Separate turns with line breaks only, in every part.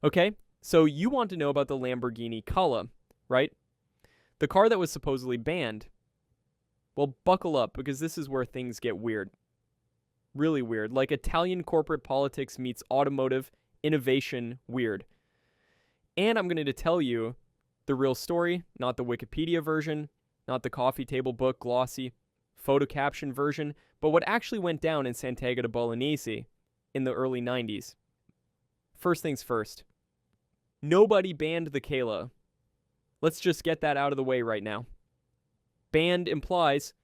Okay, so you want to know about the Lamborghini Cala, right? The car that was supposedly banned. Well, buckle up, because this is where things get weird. Really weird. Like Italian corporate politics meets automotive innovation weird. And I'm going to tell you the real story, not the Wikipedia version, not the coffee table book glossy photo caption version, but what actually went down in Santiago de Bolognese in the early 90s. First things first. Nobody banned the Cala. Let's just get that out of the way right now. Banned implies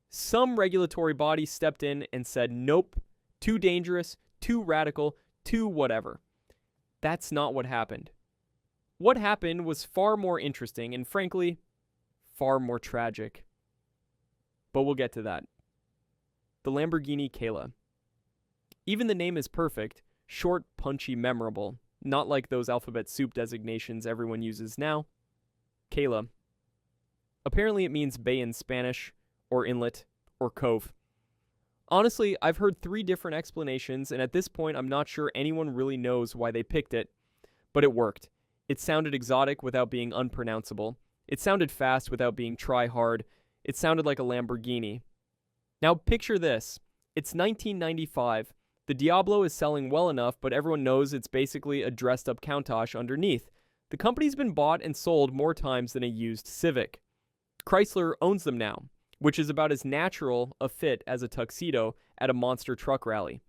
some regulatory body stepped in and said, nope, too dangerous, too radical, too whatever. That's not what happened. What happened was far more interesting and, frankly, far more tragic. But we'll get to that. The Lamborghini Cala. Even the name is perfect, short, punchy, memorable, not like those alphabet soup designations everyone uses now. Cala. Apparently it means bay in Spanish, or inlet, or cove. Honestly, I've heard 3 different explanations, and at this point I'm not sure anyone really knows why they picked it, but it worked. It sounded exotic without being unpronounceable. It sounded fast without being try-hard. It sounded like a Lamborghini. Now picture this. It's 1995. The Diablo is selling well enough, but everyone knows it's basically a dressed-up Countach underneath. The company's been bought and sold more times than a used Civic. Chrysler owns them now, which is about as natural a fit as a tuxedo at a monster truck rally.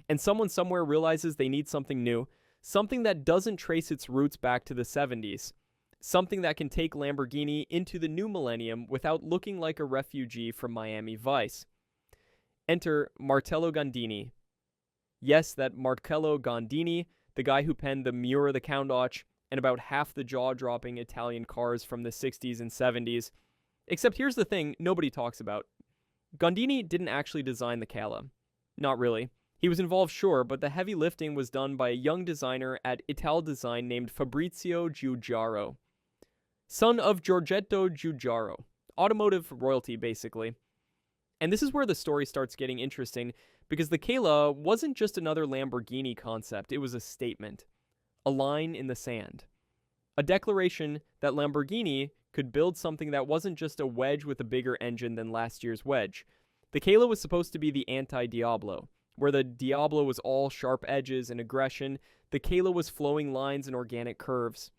And someone somewhere realizes they need something new, something that doesn't trace its roots back to the 70s, something that can take Lamborghini into the new millennium without looking like a refugee from Miami Vice. Enter Marcello Gandini. Yes, that Marcello Gandini, the guy who penned the Mura the Countach and about half the jaw-dropping Italian cars from the 60s and 70s. Except here's the thing nobody talks about. Gandini didn't actually design the Cala. Not really. He was involved, sure, but the heavy lifting was done by a young designer at Ital Design named Fabrizio Giugiaro. Son of Giorgetto Giugiaro. Automotive royalty, basically. And this is where the story starts getting interesting, because the Cala wasn't just another Lamborghini concept, it was a statement. A line in the sand. A declaration that Lamborghini could build something that wasn't just a wedge with a bigger engine than last year's wedge. The Cala was supposed to be the anti-Diablo. Where the Diablo was all sharp edges and aggression, the Cala was flowing lines and organic curves.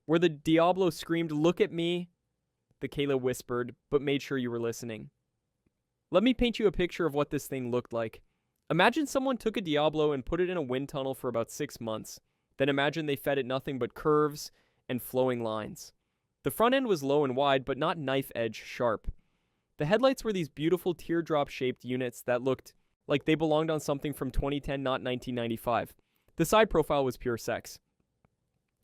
Where the Diablo screamed, "Look at me," the Cala whispered, but made sure you were listening. Let me paint you a picture of what this thing looked like. Imagine someone took a Diablo and put it in a wind tunnel for about 6 months. Then imagine they fed it nothing but curves and flowing lines. The front end was low and wide, but not knife-edge sharp. The headlights were these beautiful teardrop-shaped units that looked like they belonged on something from 2010, not 1995. The side profile was pure sex.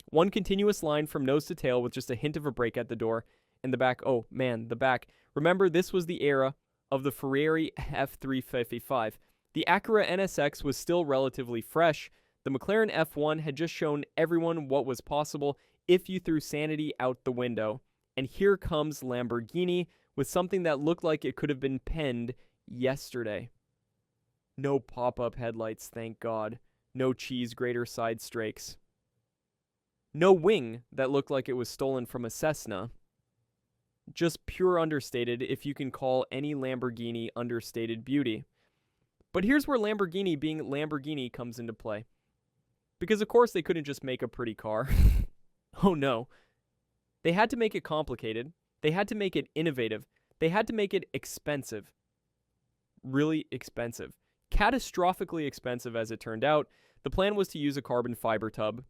One continuous line from nose to tail with just a hint of a break at the door. And the back, oh man, the back. Remember, this was the era of the Ferrari F355. The Acura NSX was still relatively fresh. The McLaren F1 had just shown everyone what was possible if you threw sanity out the window. And here comes Lamborghini with something that looked like it could have been penned yesterday. No pop-up headlights, thank God. No cheese grater side strakes. No wing that looked like it was stolen from a Cessna. Just pure understated, if you can call any Lamborghini understated beauty. But here's where Lamborghini being Lamborghini comes into play. Because of course they couldn't just make a pretty car. Oh no. They had to make it complicated. They had to make it innovative. They had to make it expensive. Really expensive. Catastrophically expensive as it turned out. The plan was to use a carbon fiber tub.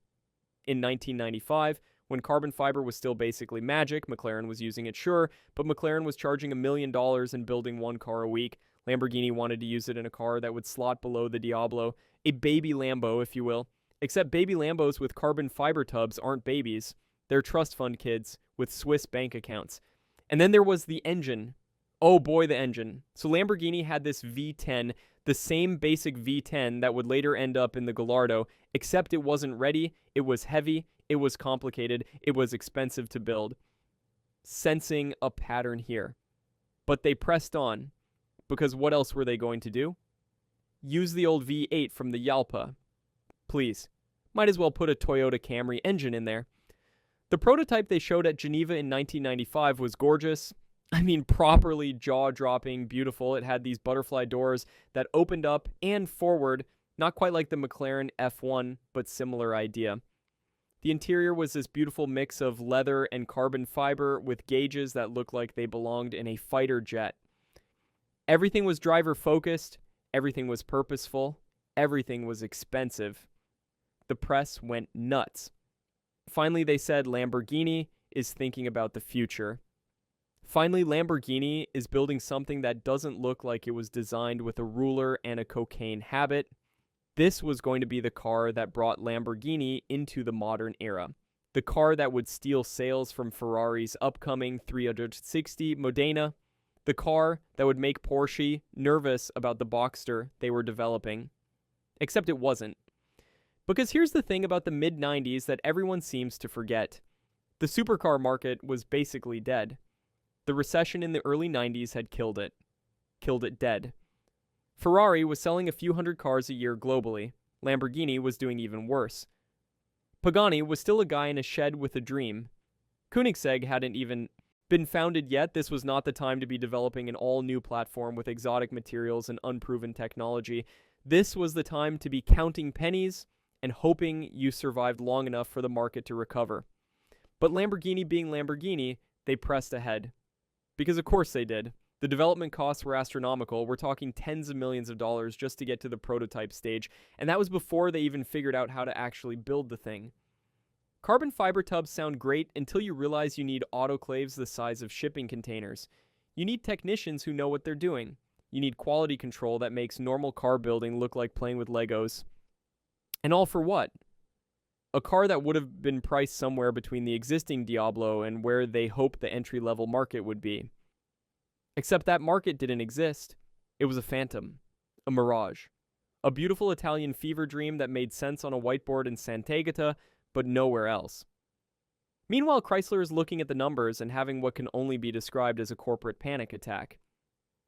In 1995, when carbon fiber was still basically magic, McLaren was using it, sure, but McLaren was charging $1 million and building one car a week. Lamborghini wanted to use it in a car that would slot below the Diablo, a baby Lambo, if you will. Except baby Lambos with carbon fiber tubs aren't babies. They're trust fund kids with Swiss bank accounts. And then there was the engine. Oh boy, the engine. So Lamborghini had this V10, the same basic V10 that would later end up in the Gallardo, except it wasn't ready, it was heavy, it was complicated, it was expensive to build. Sensing a pattern here. But they pressed on, because what else were they going to do? Use the old V8 from the Jalpa. Please. Might as well put a Toyota Camry engine in there. The prototype they showed at Geneva in 1995 was gorgeous. I mean, properly jaw-dropping, beautiful. It had these butterfly doors that opened up and forward, not quite like the McLaren F1, but similar idea. The interior was this beautiful mix of leather and carbon fiber with gauges that looked like they belonged in a fighter jet. Everything was driver-focused, everything was purposeful, everything was expensive. The press went nuts. Finally, they said Lamborghini is thinking about the future. Finally, Lamborghini is building something that doesn't look like it was designed with a ruler and a cocaine habit. This was going to be the car that brought Lamborghini into the modern era. The car that would steal sales from Ferrari's upcoming 360 Modena. The car that would make Porsche nervous about the Boxster they were developing. Except it wasn't. Because here's the thing about the mid-90s that everyone seems to forget. The supercar market was basically dead. The recession in the early 90s had killed it. Killed it dead. Ferrari was selling a few hundred cars a year globally. Lamborghini was doing even worse. Pagani was still a guy in a shed with a dream. Koenigsegg hadn't even been founded yet. This was not the time to be developing an all-new platform with exotic materials and unproven technology. This was the time to be counting pennies and hoping you survived long enough for the market to recover. But Lamborghini being Lamborghini, they pressed ahead. Because of course they did. The development costs were astronomical. We're talking tens of millions of dollars just to get to the prototype stage, and that was before they even figured out how to actually build the thing. Carbon fiber tubs sound great until you realize you need autoclaves the size of shipping containers. You need technicians who know what they're doing. You need quality control that makes normal car building look like playing with Legos. And all for what? A car that would have been priced somewhere between the existing Diablo and where they hoped the entry-level market would be. Except that market didn't exist. It was a phantom. A mirage. A beautiful Italian fever dream that made sense on a whiteboard in Sant'Agata, but nowhere else. Meanwhile, Chrysler is looking at the numbers and having what can only be described as a corporate panic attack.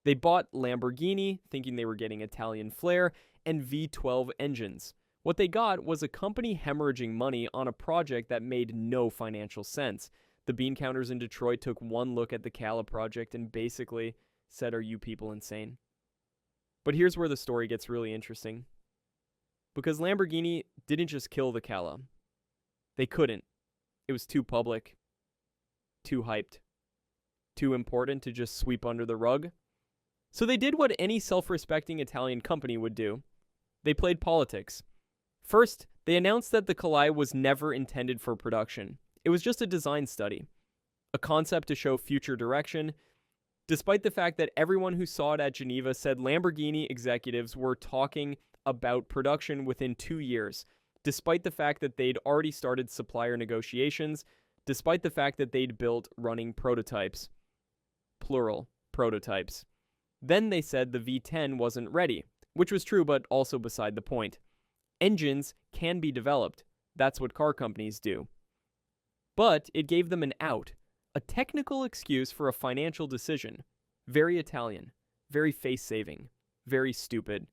They bought Lamborghini, thinking they were getting Italian flair, and V12 engines. What they got was a company hemorrhaging money on a project that made no financial sense. The bean counters in Detroit took one look at the Cala project and basically said, "Are you people insane?" But here's where the story gets really interesting. Because Lamborghini didn't just kill the Cala. They couldn't. It was too public. Too hyped. Too important to just sweep under the rug. So they did what any self-respecting Italian company would do. They played politics. First, they announced that the Cala was never intended for production. It was just a design study, a concept to show future direction, despite the fact that everyone who saw it at Geneva said Lamborghini executives were talking about production within 2 years, despite the fact that they'd already started supplier negotiations, despite the fact that they'd built running prototypes. Plural, prototypes. Then they said the V10 wasn't ready, which was true but also beside the point. Engines can be developed. That's what car companies do. But it gave them an out, a technical excuse for a financial decision. Very Italian, very face-saving, very stupid.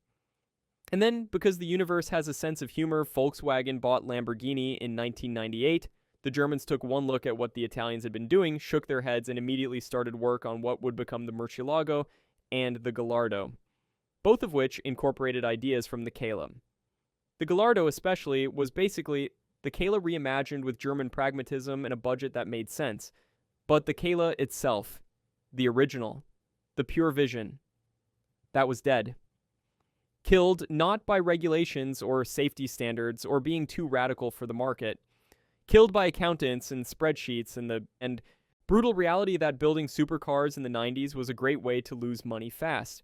And then, because the universe has a sense of humor, Volkswagen bought Lamborghini in 1998. The Germans took one look at what the Italians had been doing, shook their heads, and immediately started work on what would become the Murcielago and the Gallardo, both of which incorporated ideas from the Cala. The Gallardo especially was basically the Cala reimagined with German pragmatism and a budget that made sense. But the Cala itself, the original, the pure vision, that was dead. Killed not by regulations or safety standards or being too radical for the market. Killed by accountants and spreadsheets and brutal reality that building supercars in the 90s was a great way to lose money fast.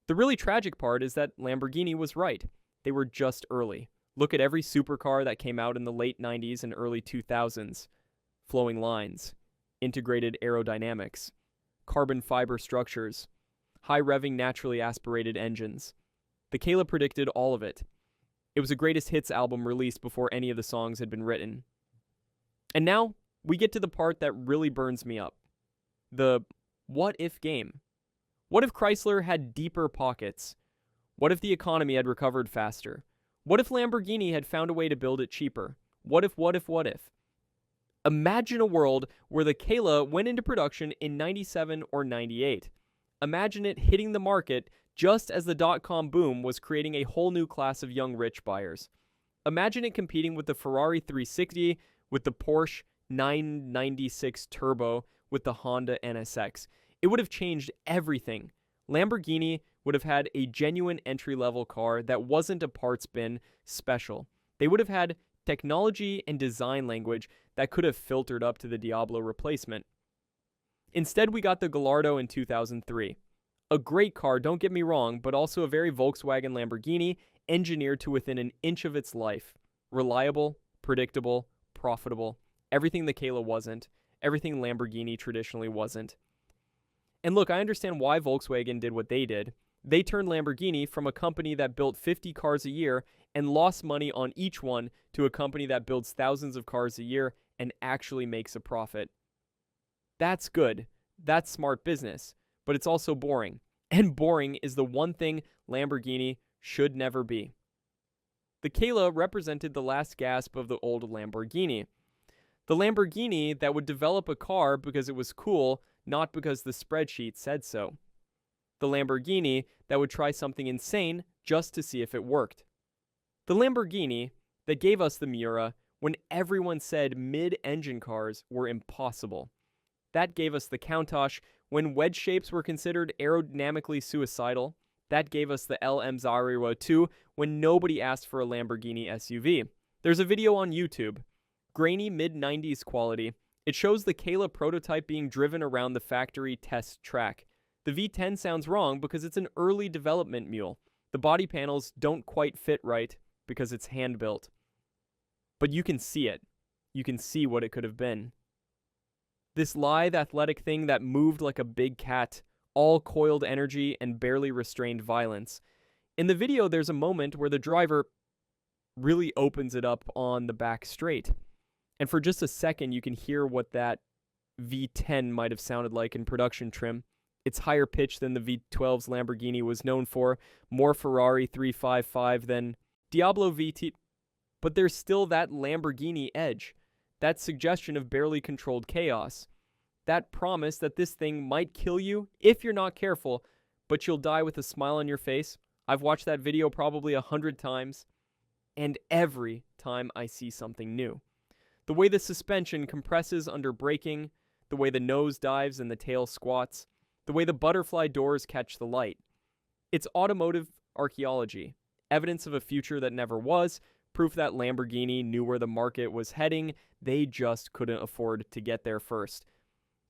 The really tragic part is that Lamborghini was right. They were just early. Look at every supercar that came out in the late 90s and early 2000s. Flowing lines, integrated aerodynamics, carbon fiber structures, high-revving naturally aspirated engines. The Cala predicted all of it. It was a greatest hits album released before any of the songs had been written. And now, we get to the part that really burns me up. The what-if game. What if Chrysler had deeper pockets? What if the economy had recovered faster? What if Lamborghini had found a way to build it cheaper? What if? Imagine a world where the Cala went into production in 97 or 98. Imagine it hitting the market just as the dot-com boom was creating a whole new class of young rich buyers. Imagine it competing with the Ferrari 360, with the Porsche 996 Turbo, with the Honda NSX. It would have changed everything. Lamborghini would have had a genuine entry-level car that wasn't a parts bin special. They would have had technology and design language that could have filtered up to the Diablo replacement. Instead, we got the Gallardo in 2003. A great car, don't get me wrong, but also a very Volkswagen Lamborghini, engineered to within an inch of its life. Reliable, predictable, profitable. Everything the Cala wasn't. Everything Lamborghini traditionally wasn't. And look, I understand why Volkswagen did what they did. They turned Lamborghini from a company that built 50 cars a year and lost money on each one to a company that builds thousands of cars a year and actually makes a profit. That's good. That's smart business. But it's also boring. And boring is the one thing Lamborghini should never be. The Cala represented the last gasp of the old Lamborghini. The Lamborghini that would develop a car because it was cool, not because the spreadsheet said so. The Lamborghini that would try something insane just to see if it worked. The Lamborghini that gave us the Miura when everyone said mid-engine cars were impossible. That gave us the Countach when wedge shapes were considered aerodynamically suicidal. That gave us the LM Zariro 2 when nobody asked for a Lamborghini SUV. There's a video on YouTube. Grainy mid-90s quality. It shows the Cala prototype being driven around the factory test track. The V10 sounds wrong because it's an early development mule. The body panels don't quite fit right because it's hand-built. But you can see it. You can see what it could have been. This lithe, athletic thing that moved like a big cat, all coiled energy and barely restrained violence. In the video, there's a moment where the driver really opens it up on the back straight. And for just a second, you can hear what that V10 might have sounded like in production trim. It's higher pitched than the V12's Lamborghini was known for, more Ferrari 355 than Diablo VT, but there's still that Lamborghini edge, that suggestion of barely controlled chaos, that promise that this thing might kill you if you're not careful, but you'll die with a smile on your face. I've watched that video probably 100 times, and every time I see something new. The way the suspension compresses under braking, the way the nose dives and the tail squats, the way the butterfly doors catch the light. It's automotive archaeology, evidence of a future that never was, proof that Lamborghini knew where the market was heading, they just couldn't afford to get there first.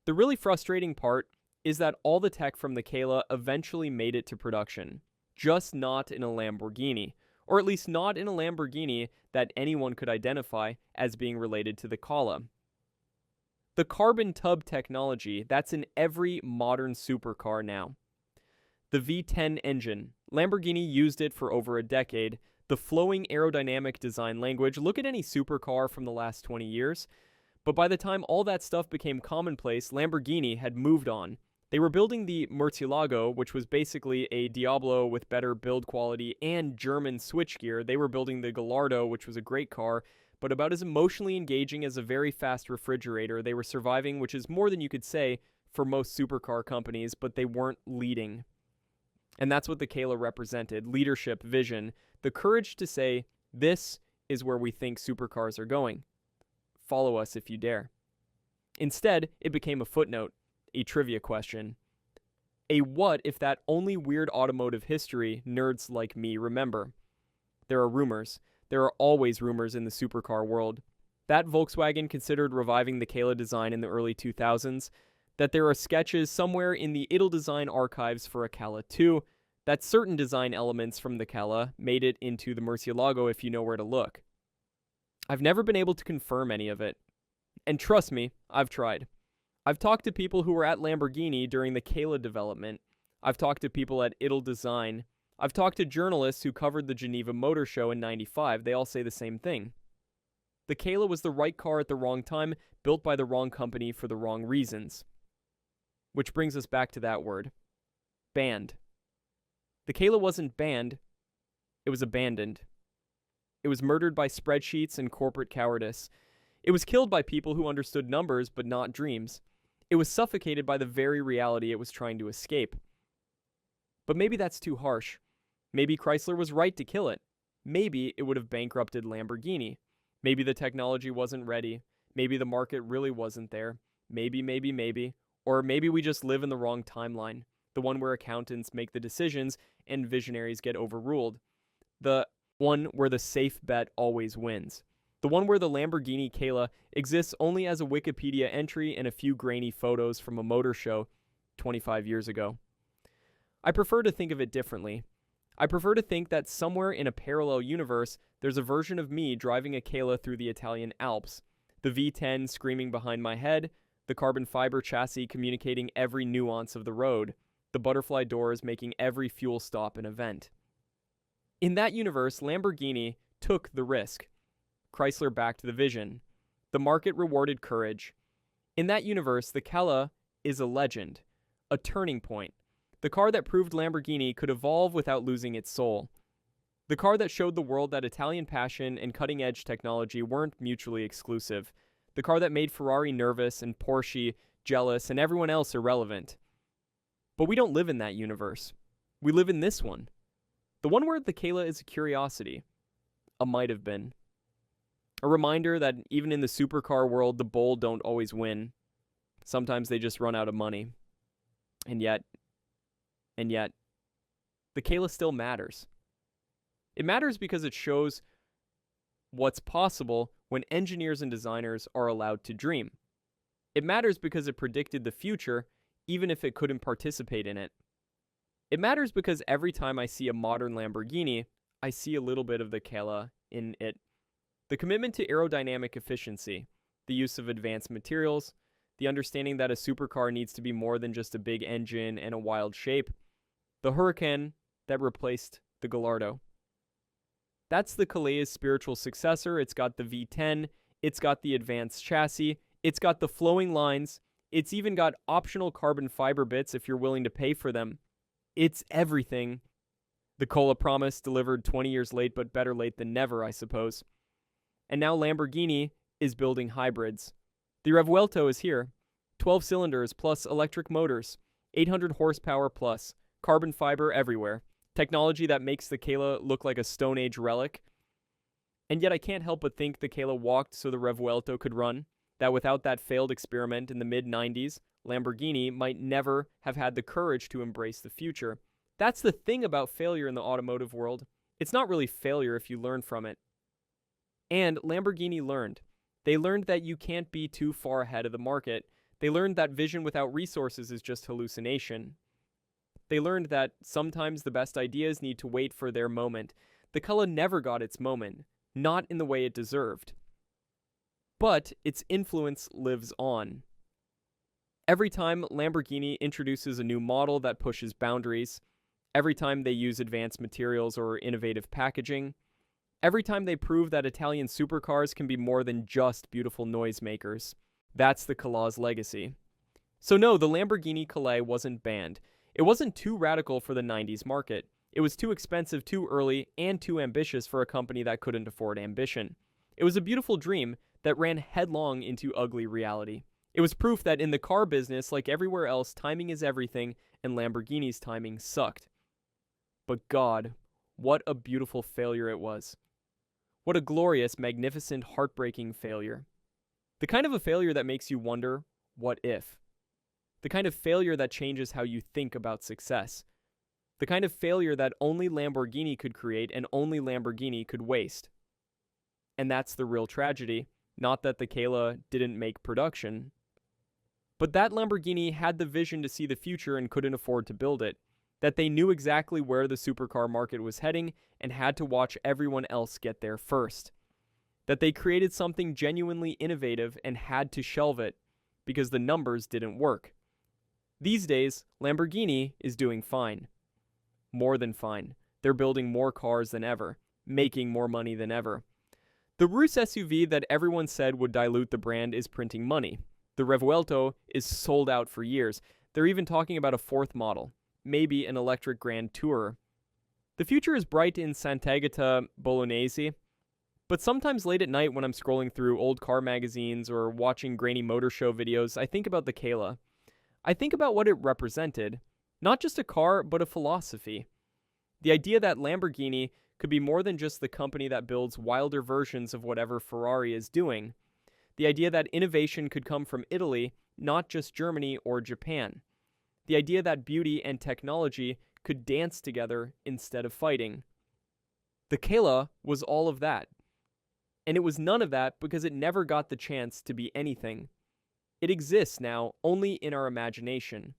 The really frustrating part is that all the tech from the Cala eventually made it to production, just not in a Lamborghini, or at least not in a Lamborghini that anyone could identify as being related to the Cala. The carbon tub technology that's in every modern supercar now. The V10 engine, Lamborghini used it for over a decade. The flowing aerodynamic design language, look at any supercar from the last 20 years. But by the time all that stuff became commonplace, Lamborghini had moved on. They were building the Murcielago, which was basically a Diablo with better build quality and German switchgear. They were building the Gallardo, which was a great car, but about as emotionally engaging as a very fast refrigerator. They were surviving, which is more than you could say for most supercar companies, but they weren't leading. And that's what the Cala represented: leadership, vision, the courage to say, this is where we think supercars are going. Follow us if you dare. Instead, it became a footnote, a trivia question. A what if that only weird automotive history nerds like me remember. There are rumors. There are always rumors in the supercar world. That Volkswagen considered reviving the Cala design in the early 2000s, that there are sketches somewhere in the Idle Design archives for a Cala 2, that certain design elements from the Cala made it into the Murcielago if you know where to look. I've never been able to confirm any of it. And trust me, I've tried. I've talked to people who were at Lamborghini during the Cala development. I've talked to people at Idle Design. I've talked to journalists who covered the Geneva Motor Show in '95. They all say the same thing. The Cala was the right car at the wrong time, built by the wrong company for the wrong reasons. Which brings us back to that word. Banned. The Cala wasn't banned, it was abandoned. It was murdered by spreadsheets and corporate cowardice. It was killed by people who understood numbers but not dreams. It was suffocated by the very reality it was trying to escape. But maybe that's too harsh. Maybe Chrysler was right to kill it. Maybe it would have bankrupted Lamborghini. Maybe the technology wasn't ready. Maybe the market really wasn't there. Maybe. Or maybe we just live in the wrong timeline. The one where accountants make the decisions and visionaries get overruled. The one where the safe bet always wins. The one where the Lamborghini Cala exists only as a Wikipedia entry and a few grainy photos from a motor show 25 years ago. I prefer to think of it differently. I prefer to think that somewhere in a parallel universe, there's a version of me driving a Cala through the Italian Alps, the V10 screaming behind my head, the carbon fiber chassis communicating every nuance of the road, the butterfly doors making every fuel stop an event. In that universe, Lamborghini took the risk. Chrysler backed the vision. The market rewarded courage. In that universe, the Cala is a legend, a turning point. The car that proved Lamborghini could evolve without losing its soul. The car that showed the world that Italian passion and cutting-edge technology weren't mutually exclusive. The car that made Ferrari nervous and Porsche jealous and everyone else irrelevant. But we don't live in that universe. We live in this one. The one where the Cala is a curiosity. A might have been. A reminder that even in the supercar world, the bold don't always win. Sometimes they just run out of money. And yet, the Cala still matters. It matters because it shows what's possible when engineers and designers are allowed to dream. It matters because it predicted the future, even if it couldn't participate in it. It matters because every time I see a modern Lamborghini, I see a little bit of the Cala in it. The commitment to aerodynamic efficiency, the use of advanced materials, the understanding that a supercar needs to be more than just a big engine and a wild shape, the Huracan that replaced the Gallardo. That's the Cala's spiritual successor. It's got the V10, it's got the advanced chassis, it's got the flowing lines, it's even got optional carbon fiber bits if you're willing to pay for them. It's everything. The Cala promise delivered 20 years late, but better late than never, I suppose. And now Lamborghini is building hybrids. The Revuelto is here. 12 cylinders plus electric motors, 800 horsepower plus, carbon fiber everywhere. Technology that makes the Cala look like a Stone Age relic. And yet I can't help but think the Cala walked so the Revuelto could run, that without that failed experiment in the mid-90s, Lamborghini might never have had the courage to embrace the future. That's the thing about failure in the automotive world. It's not really failure if you learn from it. And Lamborghini learned. They learned that you can't be too far ahead of the market. They learned that vision without resources is just hallucination. They learned that sometimes the best ideas need to wait for their moment. The Cala never got its moment, not in the way it deserved. But its influence lives on. Every time Lamborghini introduces a new model that pushes boundaries, every time they use advanced materials or innovative packaging, every time they prove that Italian supercars can be more than just beautiful noisemakers, that's the Cala's legacy. So no, the Lamborghini Cala wasn't banned. It wasn't too radical for the 90s market. It was too expensive too early and too ambitious for a company that couldn't afford ambition. It was a beautiful dream that ran headlong into ugly reality. It was proof that in the car business, like everywhere else, timing is everything, and Lamborghini's timing sucked. But God, what a beautiful failure it was. What a glorious, magnificent, heartbreaking failure. The kind of a failure that makes you wonder, what if? The kind of failure that changes how you think about success. The kind of failure that only Lamborghini could create and only Lamborghini could waste. And that's the real tragedy, not that the Cala didn't make production, but that Lamborghini had the vision to see the future and couldn't afford to build it, that they knew exactly where the supercar market was heading and had to watch everyone else get there first, that they created something genuinely innovative and had to shelve it because the numbers didn't work. These days, Lamborghini is doing fine. More than fine. They're building more cars than ever, making more money than ever. The Russe SUV that everyone said would dilute the brand is printing money. The Revuelto is sold out for years. They're even talking about a fourth model, maybe an electric Grand Tourer. The future is bright in Sant'Agata Bolognese. But sometimes late at night when I'm scrolling through old car magazines or watching grainy motor show videos, I think about the Cala. I think about what it represented. Not just a car, but a philosophy. The idea that Lamborghini could be more than just the company that builds wilder versions of whatever Ferrari is doing. The idea that innovation could come from Italy, not just Germany or Japan. The idea that beauty and technology could dance together instead of fighting. The Cala was all of that. And it was none of that because it never got the chance to be anything. It exists now only in our imagination.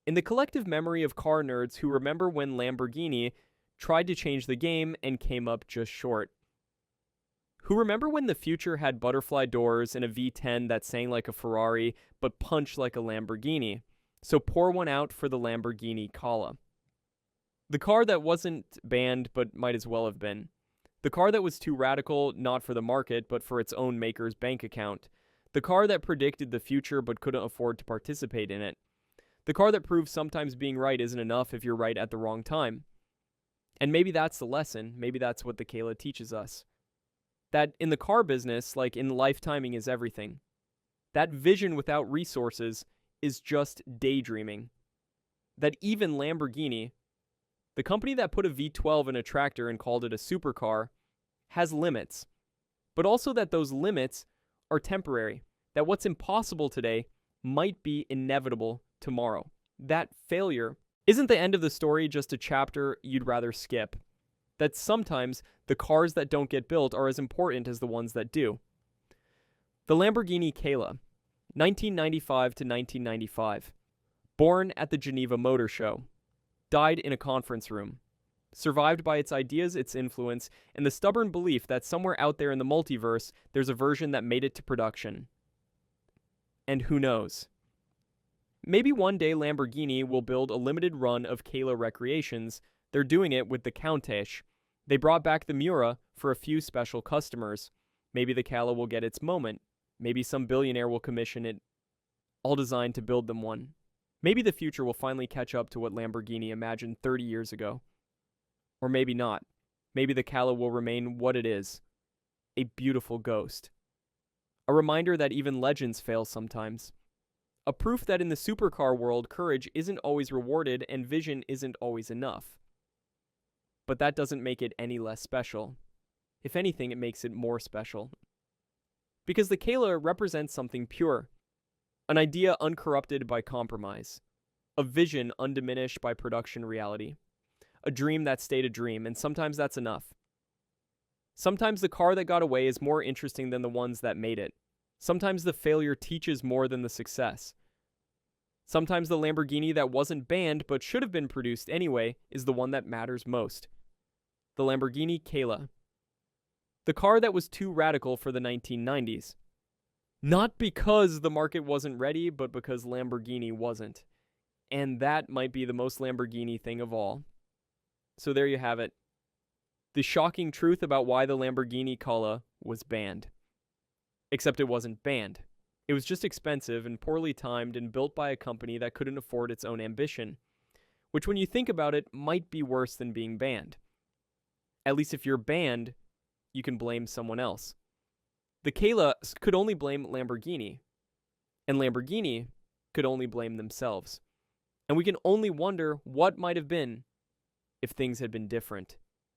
In the collective memory of car nerds who remember when Lamborghini tried to change the game and came up just short. Who remember when the future had butterfly doors and a V10 that sang like a Ferrari but punched like a Lamborghini. So pour one out for the Lamborghini Cala. The car that wasn't banned but might as well have been. The car that was too radical, not for the market, but for its own maker's bank account. The car that predicted the future but couldn't afford to participate in it. The car that proves sometimes being right isn't enough if you're right at the wrong time. And maybe that's the lesson. Maybe that's what the Cala teaches us. That in the car business, like in life, timing is everything. That vision without resources is just daydreaming. That even Lamborghini, the company that put a V12 in a tractor and called it a supercar, has limits. But also that those limits are temporary. That what's impossible today might be inevitable tomorrow. That failure isn't the end of the story, just a chapter you'd rather skip. That sometimes the cars that don't get built are as important as the ones that do. The Lamborghini Cala, 1995 to 1995. Born at the Geneva Motor Show. Died in a conference room. Survived by its ideas, its influence, and the stubborn belief that somewhere out there in the multiverse, there's a version that made it to production. And who knows? Maybe one day Lamborghini will build a limited run of Cala recreations. They're doing it with the Countach. They brought back the Mura for a few special customers. Maybe the Cala will get its moment. Maybe some billionaire will commission it, all designed to build them one. Maybe the future will finally catch up to what Lamborghini imagined 30 years ago. Or maybe not. Maybe the Cala will remain what it is. A beautiful ghost. A reminder that even legends fail sometimes. A proof that in the supercar world, courage isn't always rewarded and vision isn't always enough. But that doesn't make it any less special. If anything, it makes it more special. Because the Cala represents something pure. An idea uncorrupted by compromise. A vision undiminished by production reality. A dream that stayed a dream, and sometimes that's enough. Sometimes the car that got away is more interesting than the ones that made it. Sometimes the failure teaches more than the success. Sometimes the Lamborghini that wasn't banned but should have been produced anyway is the one that matters most. The Lamborghini Cala. The car that was too radical for the 1990s. Not because the market wasn't ready, but because Lamborghini wasn't. And that might be the most Lamborghini thing of all. So there you have it. The shocking truth about why the Lamborghini Cala was banned. Except it wasn't banned. It was just expensive and poorly timed and built by a company that couldn't afford its own ambition. Which when you think about it, might be worse than being banned. At least if you're banned, you can blame someone else. The Cala could only blame Lamborghini. And Lamborghini could only blame themselves. And we can only wonder what might have been if things had been different.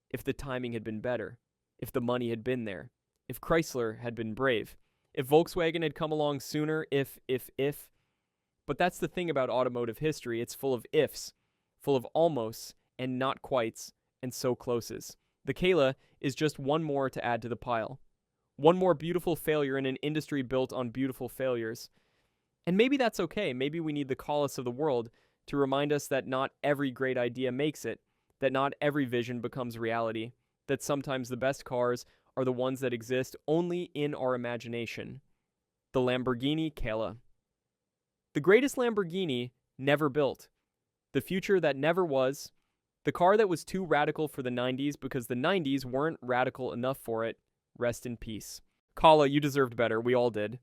If the timing had been better. If the money had been there. If Chrysler had been brave. If Volkswagen had come along sooner, if. But that's the thing about automotive history. It's full of ifs, full of almosts, and not quites, and so closes. The Cala is just one more to add to the pile. One more beautiful failure in an industry built on beautiful failures. And maybe that's okay. Maybe we need the Callas of the world to remind us that not every great idea makes it, that not every vision becomes reality, that sometimes the best cars are the ones that exist only in our imagination. The Lamborghini Cala. The greatest Lamborghini never built. The future that never was. The car that was too radical for the 90s because the 90s weren't radical enough for it. Rest in peace. Cala, you deserved better. We all did.